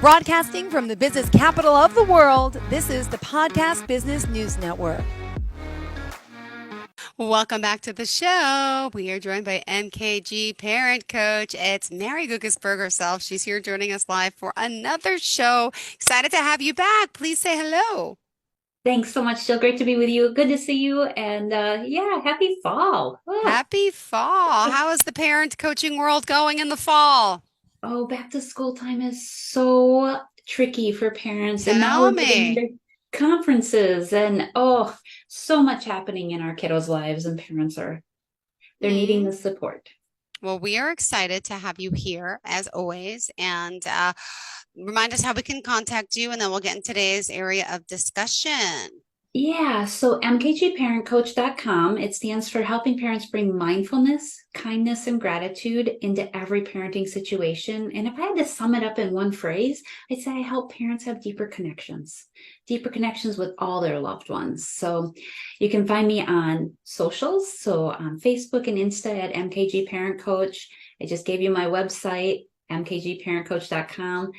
Broadcasting from the business capital of the world, this is the Podcast Business News Network. Welcome back to the show. We are joined by MKG Parent Coach. It's Mary Guggesberg herself. She's here joining us live for another show. Excited to have you back. Please say hello. Thanks so much, Jill. Great to be with you. Good to see you. And happy fall. Happy fall. How is the parent coaching world going in the fall? Oh, back to school time is so tricky for parents. And now Tell we're me. getting into conferences and so much happening in our kiddos' lives, and parents they're needing the support. Well, we are excited to have you here as always, and remind us how we can contact you, and then we'll get in today's area of discussion. Yeah, so mkgparentcoach.com. It stands for helping parents bring mindfulness, kindness, and gratitude into every parenting situation. And if I had to sum it up in one phrase, I'd say I help parents have deeper connections with all their loved ones. So you can find me on socials. So on Facebook and Insta at MKG Parent Coach. I just gave you my website, mkgparentcoach.com.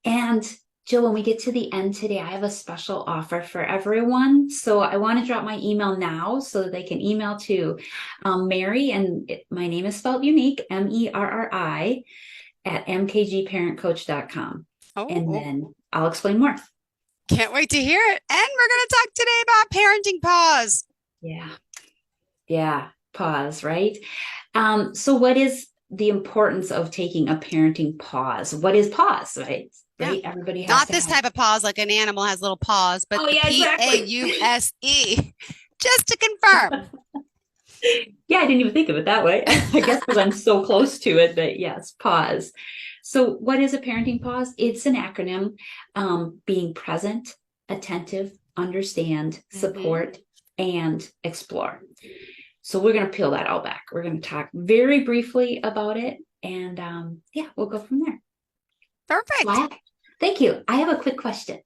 And Jill, when we get to the end today, I have a special offer for everyone. So I want to drop my email now so that they can email to Mary, and my name is spelled unique, MERRI, at mkgparentcoach.com. And then I'll explain more. Can't wait to hear it. And we're going to talk today about parenting pause. Yeah, pause, right? So what is the importance of taking a parenting pause? What is pause, right? Right? Yeah. Everybody has not this type of pause, like an animal has little paws, but PAUSE. Just to confirm. Yeah, I didn't even think of it that way. I guess because I'm so close to it, but yes, pause. So what is a parenting pause? It's an acronym, being present, attentive, understand, support, and explore. So we're going to peel that all back. We're going to talk very briefly about it, and we'll go from there. Perfect. Thank you. I have a quick question.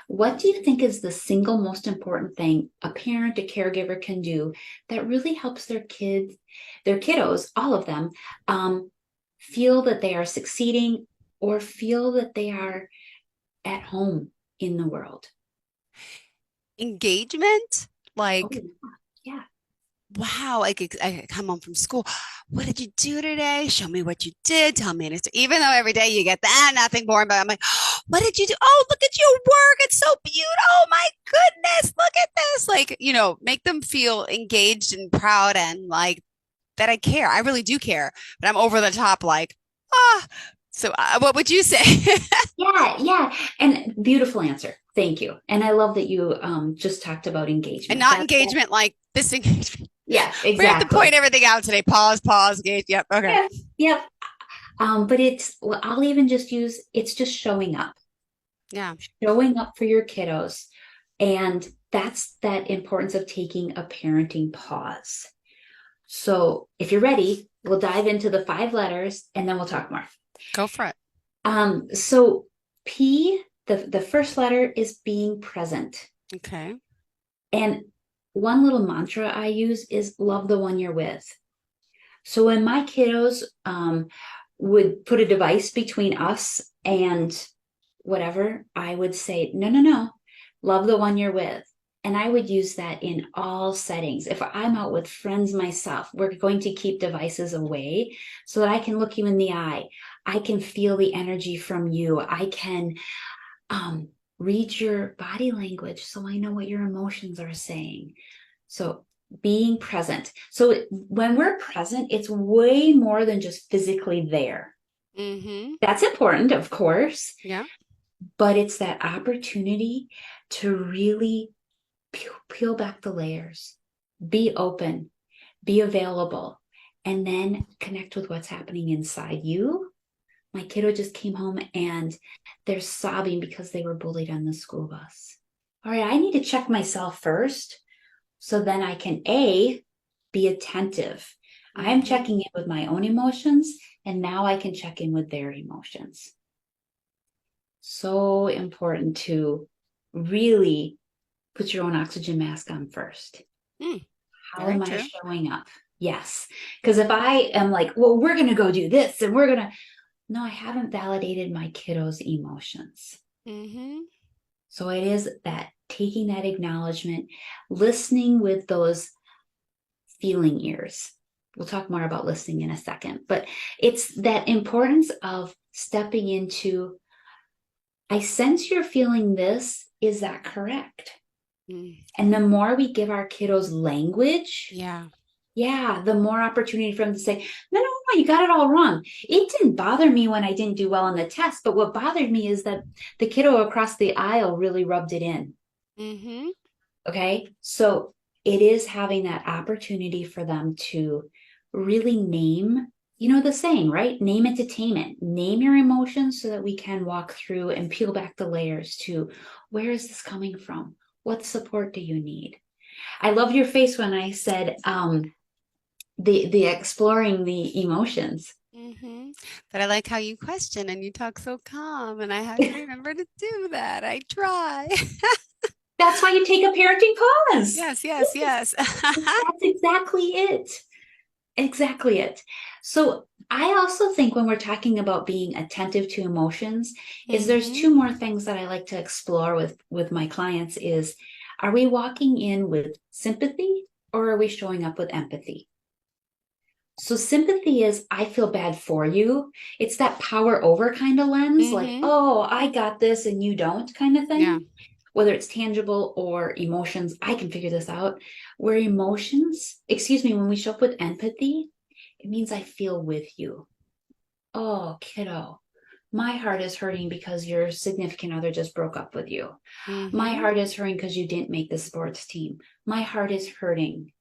What do you think is the single most important thing a parent, a caregiver can do that really helps their kiddos, all of them, feel that they are succeeding or feel that they are at home in the world? Engagement? Yeah. Wow, like I come home from school. What did you do today? Show me what you did. Tell me. Even though every day you get nothing boring, but I'm like, what did you do? Oh, look at your work. It's so beautiful. Oh my goodness. Look at this. Make them feel engaged and proud and like that I care. I really do care, but I'm over the top So what would you say? Yeah. And beautiful answer. Thank you. And I love that you just talked about engagement. And not engagement like this engagement. Yeah, exactly. We have to point everything out today. Pause, engage. Yep. Okay. Yep. But I'll even just use, it's just showing up. Yeah. Showing up for your kiddos. And that's that importance of taking a parenting pause. So if you're ready, we'll dive into the 5 letters and then we'll talk more. Go for it. So P, the first letter is being present. Okay. And one little mantra I use is love the one you're with. So when my kiddos would put a device between us and whatever, I would say, no, love the one you're with. And I would use that in all settings. If I'm out with friends myself, we're going to keep devices away so that I can look you in the eye. I can feel the energy from you. I can read your body language so I know what your emotions are saying. So being present. So when we're present, it's way more than just physically there. That's important, of course. Yeah. But it's that opportunity to really peel back the layers, be open, be available, and then connect with what's happening inside you. My kiddo just came home and they're sobbing because they were bullied on the school bus. All right, I need to check myself first so then I can be attentive. I'm checking in with my own emotions, and now I can check in with their emotions. So important to really put your own oxygen mask on first. How am I showing up? Yes. Because if I am like, well, we're going to go do this and we're going to, no, I haven't validated my kiddo's emotions. Mm-hmm. So it is that taking that acknowledgement, listening with those feeling ears. We'll talk more about listening in a second, but it's that importance of stepping into, I sense you're feeling this. Is that correct? Mm. And the more we give our kiddos language, Yeah. the more opportunity for them to say, no, you got it all wrong. It didn't bother me when I didn't do well on the test, but what bothered me is that the kiddo across the aisle really rubbed it in. Mm-hmm. Okay. So it is having that opportunity for them to really name, the saying, right? Name it to tame it. Name your emotions so that we can walk through and peel back the layers to where is this coming from? What support do you need? I love your face when I said the exploring the emotions. Mm-hmm. But I like how you question and you talk so calm, and I have to remember to do that. I try. That's why you take a parenting pause. Yes, yes, yes. That's exactly it. Exactly it. So I also think when we're talking about being attentive to emotions, is there's Mm-hmm. two more things that I like to explore with my clients is, are we walking in with sympathy or are we showing up with empathy? So sympathy is, I feel bad for you. It's that power over kind of lens, like, Mm-hmm. oh, I got this and you don't kind of Yeah. thing. Whether it's tangible or emotions, I can figure this out. Where emotions, when we show up with empathy, it means I feel with you. Oh, kiddo, my heart is hurting because your significant other just broke up with you. My Mm-hmm. heart is hurting because you didn't make the sports team. My heart is hurting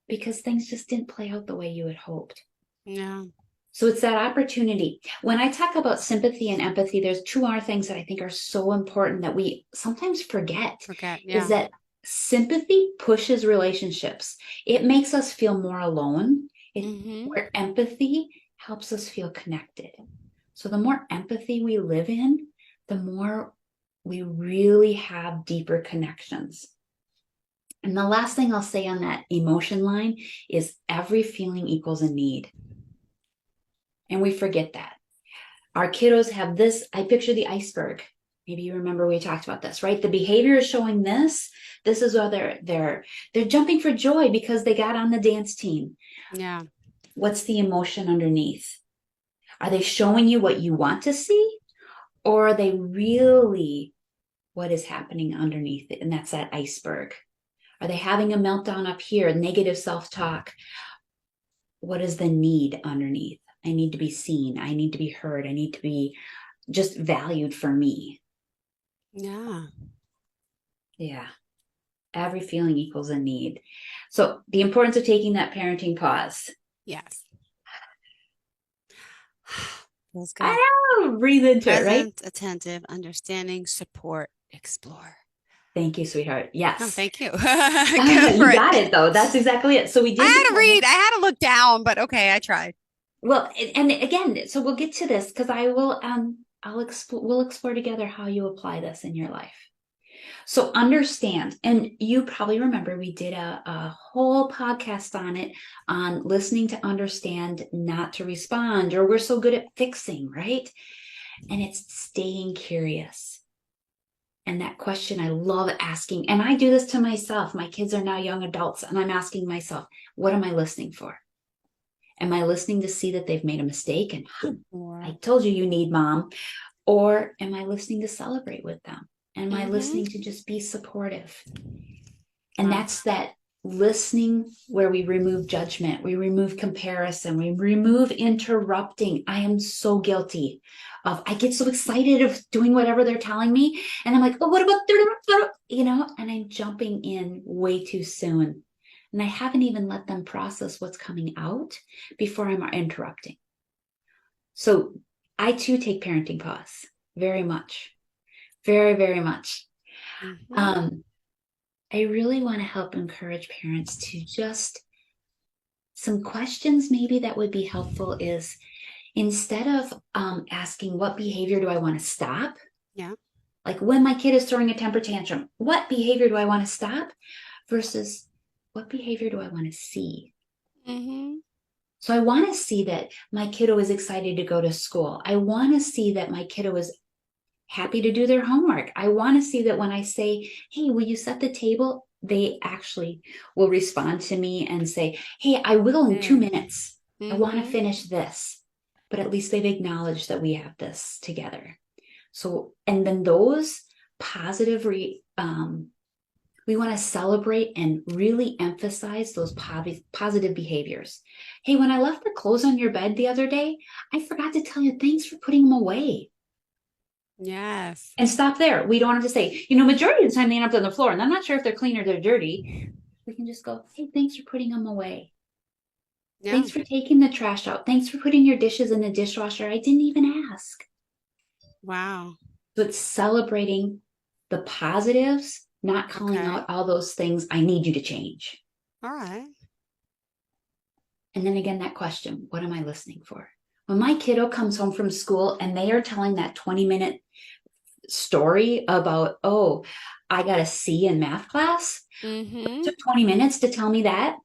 because things just didn't play out the way you had hoped. Yeah. So it's that opportunity. When I talk about sympathy and empathy, there's two other things that I think are so important that we sometimes forget Forget. is Yeah. that sympathy pushes relationships. It makes us feel more alone. Mm-hmm. Where empathy helps us feel connected. So the more empathy we live in, the more we really have deeper connections. And the last thing I'll say on that emotion line is every feeling equals a need. And we forget that. Our kiddos have this, I picture the iceberg. Maybe you remember we talked about this, right? The behavior is showing this. This is whether they're jumping for joy because they got on the dance team. Yeah. What's the emotion underneath? Are they showing you what you want to see? Or are they really what is happening underneath it? And that's that iceberg. Are they having a meltdown up here, negative self-talk? What is the need underneath? I need to be seen. I need to be heard. I need to be just valued for me. Yeah. Yeah. Every feeling equals a need. So the importance of taking that parenting pause. Yes. Feels good. I know, breathe into it, right? Present, attentive, understanding, support, explore. Thank you, sweetheart. Yes. Oh, thank you. Go You for got it. it though. That's exactly it. So we I did had the to read. I had to look down, but okay, I tried. well, and again, so we'll get to this because I will we'll explore together how you apply this in your life. So understand, and you probably remember we did a whole podcast on it, on listening to understand, not to respond, or we're so good at fixing, right? And it's staying curious. And that question I love asking, and I do this to myself. My kids are now young adults, and I'm asking myself, what am I listening for? Am I listening to see that they've made a mistake and I told you need mom? Or am I listening to celebrate with them? Am I listening to just be supportive? And that's that listening where we remove judgment, we remove comparison, we remove interrupting. I am so guilty of, I get so excited of doing whatever they're telling me. And I'm like, oh, what about, and I'm jumping in way too soon. And I haven't even let them process what's coming out before I'm interrupting. So I too take parenting pause very much, very, very much. I really want to help encourage parents to just some questions maybe that would be helpful is instead of asking what behavior do I want to stop? Yeah. Like when my kid is throwing a temper tantrum, what behavior do I want to stop versus what behavior do I want to see? Mm-hmm. So I want to see that my kiddo is excited to go to school. I want to see that my kiddo is happy to do their homework. I want to see that when I say, hey, will you set the table? They actually will respond to me and say, hey, I will in 2 minutes. I want to finish this. But at least they've acknowledged that we have this together. So, and then those positive, we want to celebrate and really emphasize those positive behaviors. Hey, when I left the clothes on your bed the other day, I forgot to tell you, thanks for putting them away. Yes. And stop there. We don't have to say, majority of the time they end up on the floor and I'm not sure if they're clean or they're dirty. We can just go, hey, thanks for putting them away. Yeah. Thanks for taking the trash out. Thanks for putting your dishes in the dishwasher. I didn't even ask. Wow. But celebrating the positives, not calling out all those things I need you to change. All right. And then again, that question, what am I listening for? When my kiddo comes home from school and they are telling that 20-minute story about, oh, I got a C in math class. It took 20 minutes to tell me that.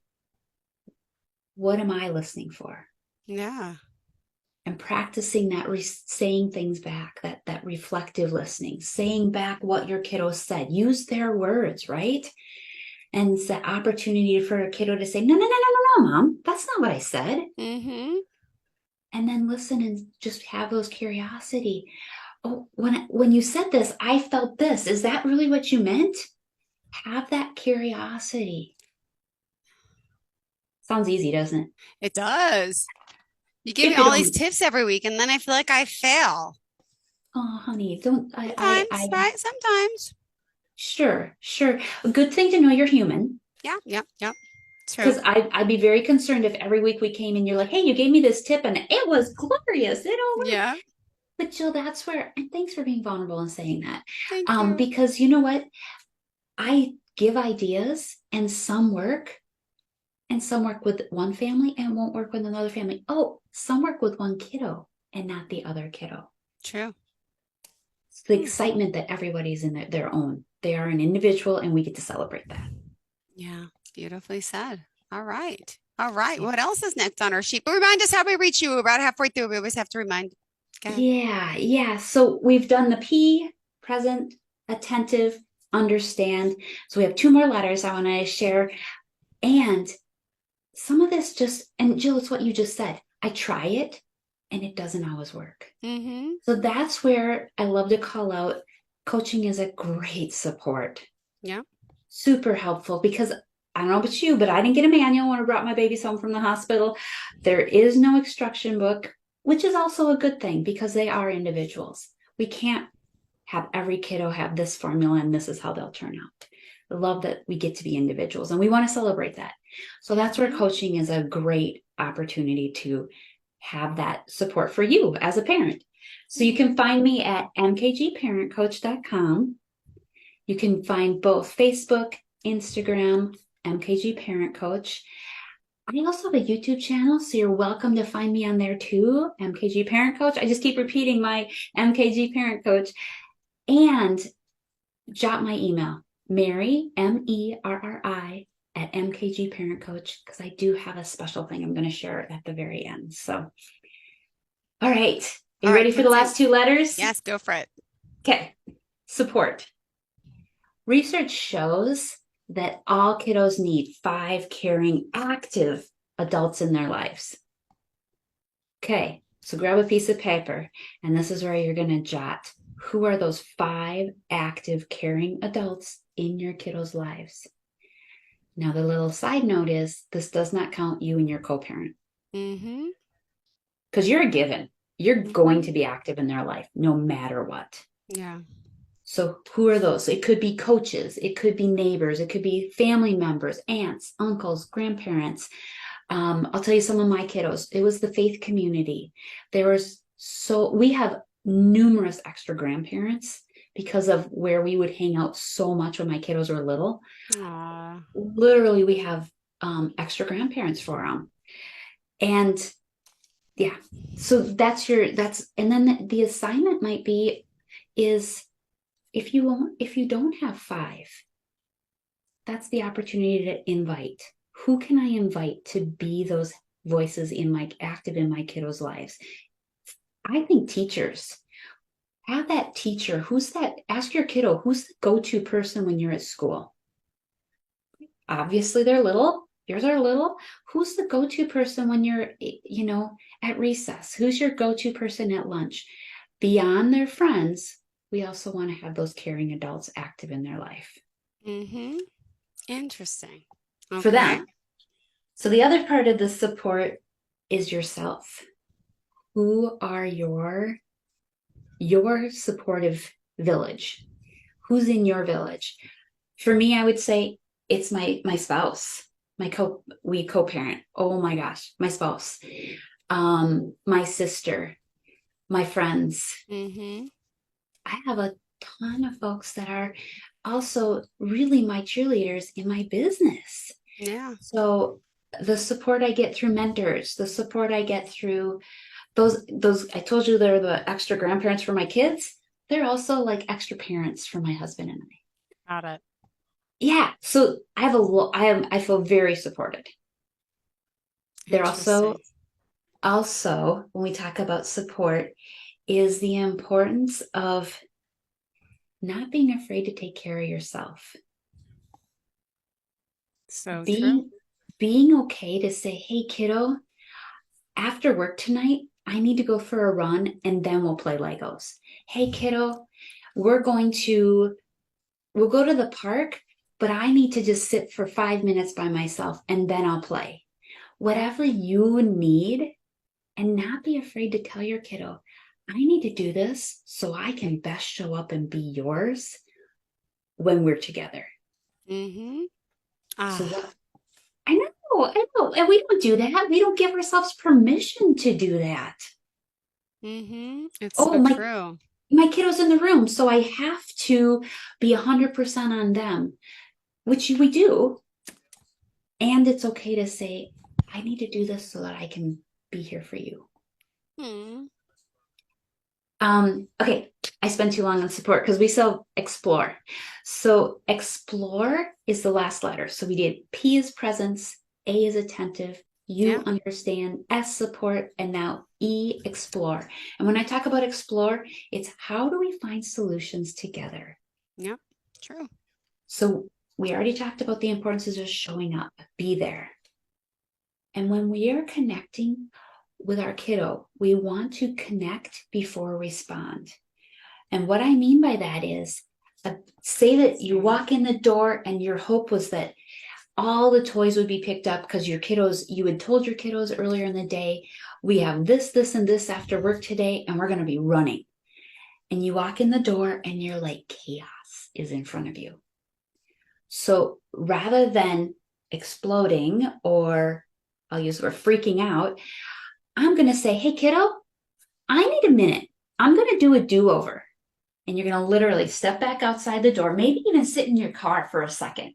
What am I listening for? Yeah. And practicing that, saying things back, that reflective listening, saying back what your kiddo said, use their words, right? And it's the opportunity for a kiddo to say, no, Mom, that's not what I said. And then listen and just have those curiosity. Oh, when you said this, I felt this. Is that really what you meant? Have that curiosity. Sounds easy, doesn't it? It does. You give me all these tips every week, and then I feel like I fail. Oh, honey, don't. Sometimes, right? Sometimes. Sure. A good thing to know you're human. Yeah. True. Because I'd be very concerned if every week we came and you're like, hey, you gave me this tip and it was glorious. It all worked. Yeah. But Jill, that's where, and thanks for being vulnerable and saying that. Thank you. Because you know what? I give ideas and some work with one family and won't work with another family. Oh, some work with one kiddo and not the other kiddo. True. It's the excitement that everybody's in their own. They are an individual and we get to celebrate that. Yeah, beautifully said. All right. What else is next on our sheet? But remind us how we reach you. We're about halfway through. We always have to remind. Yeah. So we've done the P, present, attentive, understand. So we have 2 more letters I want to share. And some of this and Jill, it's what you just said. I try it and it doesn't always work. So that's where I love to call out coaching is a great support. Yeah. Super helpful because I don't know about you, but I didn't get a manual when I brought my babies home from the hospital. There is no instruction book, which is also a good thing because they are individuals. We can't have every kiddo have this formula and this is how they'll turn out. I love that we get to be individuals and we want to celebrate that. So that's where coaching is a great opportunity to have that support for you as a parent. So you can find me at mkgparentcoach.com. You can find both Facebook, Instagram, MKG Parent Coach. I also have a YouTube channel, so you're welcome to find me on there too, MKG Parent Coach. I just keep repeating my MKG Parent Coach. And jot my email, Mary, Merri, at MKG Parent Coach, because I do have a special thing I'm going to share at the very end. So, all right. Are you ready for the last 2 letters? Yes, go for it. Okay. Support. Research shows that all kiddos need 5 caring, active adults in their lives. Okay, so grab a piece of paper, and this is where you're going to jot. Who are those 5 active, caring adults in your kiddos' lives? Now, the little side note is this does not count you and your co-parent. Because you're a given. You're going to be active in their life no matter what. Yeah. So who are those? It could be coaches. It could be neighbors. It could be family members, aunts, uncles, grandparents. I'll tell you some of my kiddos. It was the faith community. We have numerous extra grandparents because of where we would hang out so much when my kiddos were little. Aww. Literally, we have extra grandparents for them. And yeah, so and then the assignment might be is if you don't have 5, that's the opportunity to invite. Who can I invite to be those voices active in my kiddos' lives. I think teachers have that teacher. Ask your kiddo, who's the go-to person when you're at school? Obviously they're little. Yours are little. Who's the go-to person when you're, at recess? Who's your go-to person at lunch? Beyond their friends, we also want to have those caring adults active in their life. Mm-hmm. Interesting. For them. So the other part of the support is yourself. Who are your supportive village? Who's in your village? For me, I would say it's my spouse, we co-parent. Oh my gosh, my spouse, my sister, my friends. Mm-hmm. I have a ton of folks that are also really my cheerleaders in my business. Yeah. So the support I get through mentors, the support I get through those, I told you they're the extra grandparents for my kids. They're also like extra parents for my husband and I. Got it. Yeah. So I feel very supported. They're also when we talk about support is the importance of not being afraid to take care of yourself. So true. Being okay to say, hey, kiddo, after work tonight, I need to go for a run and then we'll play Legos. Hey, kiddo, we'll go to the park, but I need to just sit for 5 minutes by myself and then I'll play. Whatever you need, and not be afraid to tell your kiddo, I need to do this so I can best show up and be yours when we're together. Mm-hmm. So I know. And we don't do that. We don't give ourselves permission to do that. Mm-hmm. It's so true. My kiddo's in the room, so I have to be 100% on them, which we do. And it's okay to say, I need to do this so that I can be here for you. Okay, I spent too long on support because we still explore. So explore is the last letter. So we did P is presence, A is attentive, U understand, S support, and now E explore. And when I talk about explore, it's how do we find solutions together? Yep, true. So we already talked about the importance of just showing up, be there. And when we are connecting with our kiddo, we want to connect before respond. And what I mean by that is, say that you walk in the door and your hope was that all the toys would be picked up because you had told your kiddos earlier in the day, we have this, this, and this after work today, and we're going to be running. And you walk in the door and you're like, chaos is in front of you. So rather than exploding, or I'll use the word freaking out, I'm going to say, hey, kiddo, I need a minute. I'm going to do a do-over. And you're going to literally step back outside the door, maybe even sit in your car for a second,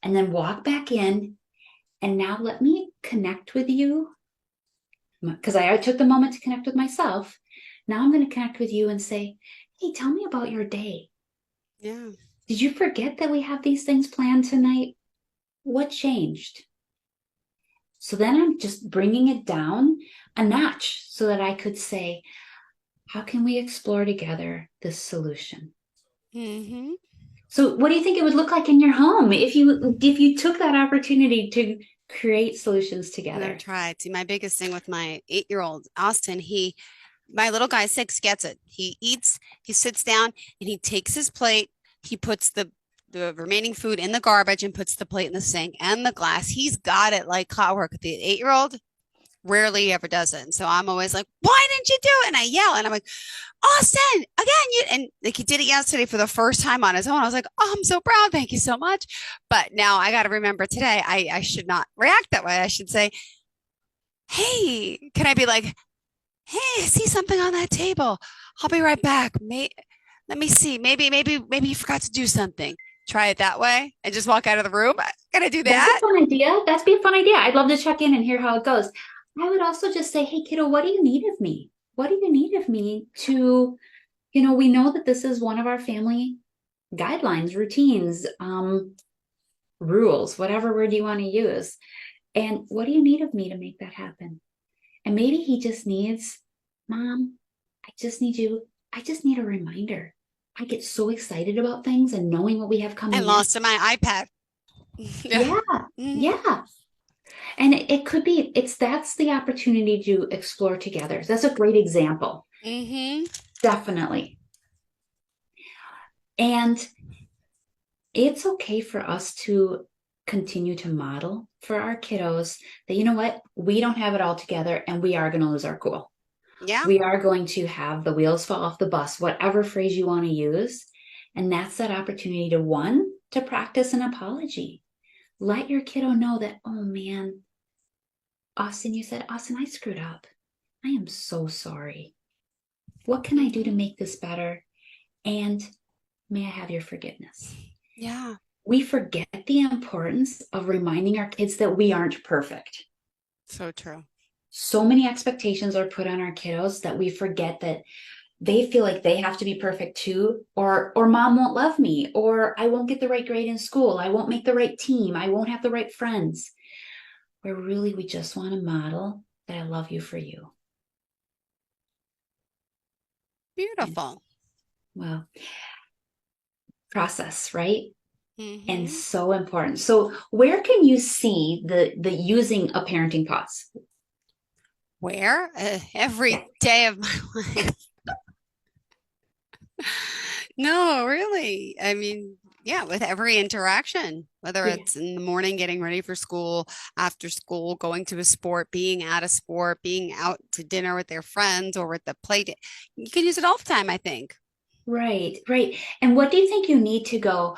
and then walk back in. And now let me connect with you, because I took the moment to connect with myself. Now I'm going to connect with you and say, hey, tell me about your day. Yeah. Did you forget that we have these things planned tonight? What changed? So then I'm just bringing it down a notch so that I could say, how can we explore together this solution? Mm-hmm. So what do you think it would look like in your home if you took that opportunity to create solutions together? I've tried. See, my biggest thing with my 8-year-old Austin, my little guy 6 gets it. He eats, he sits down and he takes his plate. He puts the remaining food in the garbage and puts the plate in the sink and the glass. He's got it like clockwork. The 8-year-old rarely ever does it. And so I'm always like, why didn't you do it? And I yell and I'm like, Austin, again, and like he did it yesterday for the first time on his own. I was like, oh, I'm so proud. Thank you so much. But now I got to remember today, I should not react that way. I should say, hey, can I be like, hey, I see something on that table. I'll be right back. Let me see. Maybe you forgot to do something. Try it that way and just walk out of the room. Can I do that? That's a fun idea. That'd be a fun idea. I'd love to check in and hear how it goes. I would also just say, hey, kiddo, what do you need of me? What do you need of me to, we know that this is one of our family guidelines, routines, rules, whatever word you want to use. And what do you need of me to make that happen? And maybe he just needs, Mom, I just need a reminder. I get so excited about things and knowing what we have I coming lost my iPad. Yeah, yeah. And it could be, that's the opportunity to explore together. That's a great example. Mm-hmm. Definitely. And it's okay for us to continue to model for our kiddos that, you know what, we don't have it all together and we are going to lose our cool. Yeah. We are going to have the wheels fall off the bus, whatever phrase you want to use. And that's that opportunity to practice an apology. Let your kiddo know that, oh man, Austin, I screwed up. I am so sorry. What can I do to make this better? And may I have your forgiveness? Yeah. We forget the importance of reminding our kids that we aren't perfect. So true. So many expectations are put on our kiddos that we forget that they feel like they have to be perfect too, or mom won't love me, or I won't get the right grade in school, I won't make the right team, I won't have the right friends. Where really we just want to model that I love you for you. Beautiful. Well, process, right? Mm-hmm. And so important. So where can you see the using a parenting pause? Where? Every day of my life. No, really. I mean, yeah, with every interaction, whether Yeah. it's in the morning getting ready for school, after school, going to a sport, being at a sport, being out to dinner with their friends or with the play. You can use it all the time, I think. Right, right. And what do you think you need to go,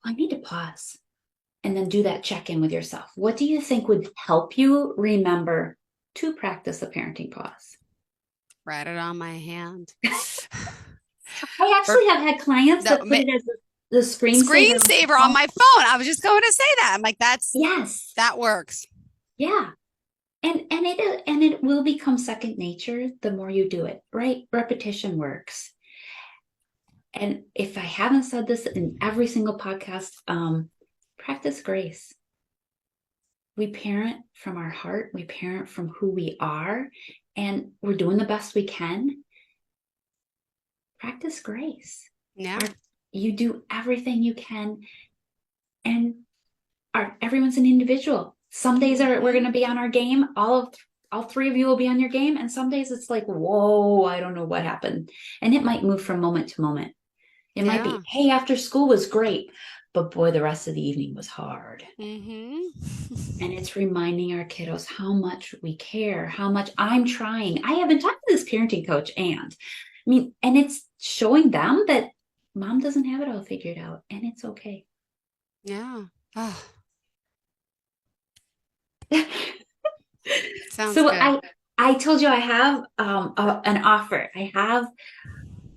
I need to pause and then do that check-in with yourself? What do you think would help you remember to practice the parenting pause? Write it on my hand. I Or actually have had clients no, that put it as the screensaver. screensaver on my phone. I was just going to say that. I'm like, Yes. that works. Yeah. And it will become second nature the more you do it, right? Repetition works. And if I haven't said this in every single podcast, practice grace. We parent from our heart, we parent from who we are, and we're doing the best we can. Practice grace. Yeah. You do everything you can, and everyone's an individual. Some days we're going to be on our game. All three of you will be on your game, and some days it's like, whoa, I don't know what happened, and it might move from moment to moment. It might be, hey, after school was great, but boy, the rest of the evening was hard. Mm-hmm. And it's reminding our kiddos how much we care, how much I'm trying. I haven't talked to this parenting coach, and it's showing them that mom doesn't have it all figured out, and it's okay. Yeah. Oh. Sounds So good. I told you I have an offer. I have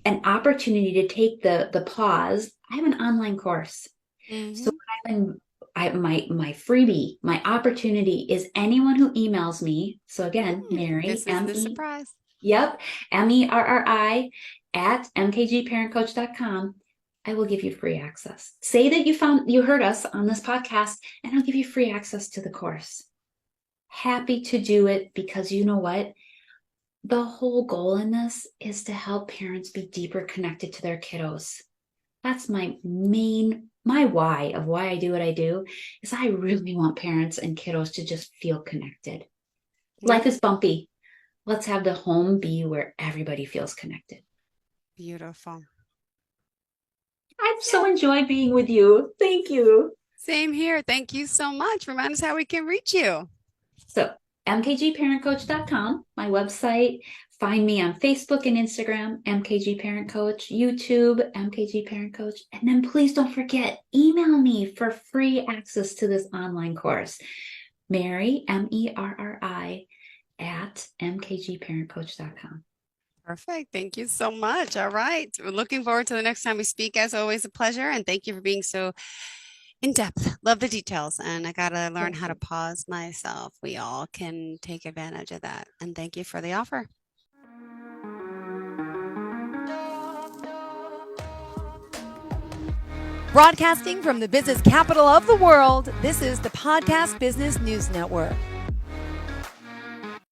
an opportunity to take the pause. I have an online course. So Mm-hmm. my freebie, my opportunity is anyone who emails me. So again, Mary, This is the surprise. yep, MERRI at mkgparentcoach.com. I will give you free access. Say that you heard us on this podcast, and I'll give you free access to the course. Happy to do it, because you know what? The whole goal in this is to help parents be deeper connected to their kiddos. That's my why of why I do what I do, is I really want parents and kiddos to just feel connected. Yeah. Life is bumpy. Let's have the home be where everybody feels connected. Beautiful. I've so enjoyed being with you. Thank you. Same here. Thank you so much. Remind us how we can reach you. So mkgparentcoach.com, my website. Find me on Facebook and Instagram, MKG Parent Coach, YouTube, MKG Parent Coach. And then please don't forget, email me for free access to this online course. Mary, MERRI, at mkgparentcoach.com. Perfect. Thank you so much. All right. We're looking forward to the next time we speak. As always, a pleasure. And thank you for being so in depth. Love the details. And I got to learn how to pause myself. We all can take advantage of that. And thank you for the offer. Broadcasting from the business capital of the world, this is the Podcast Business News Network.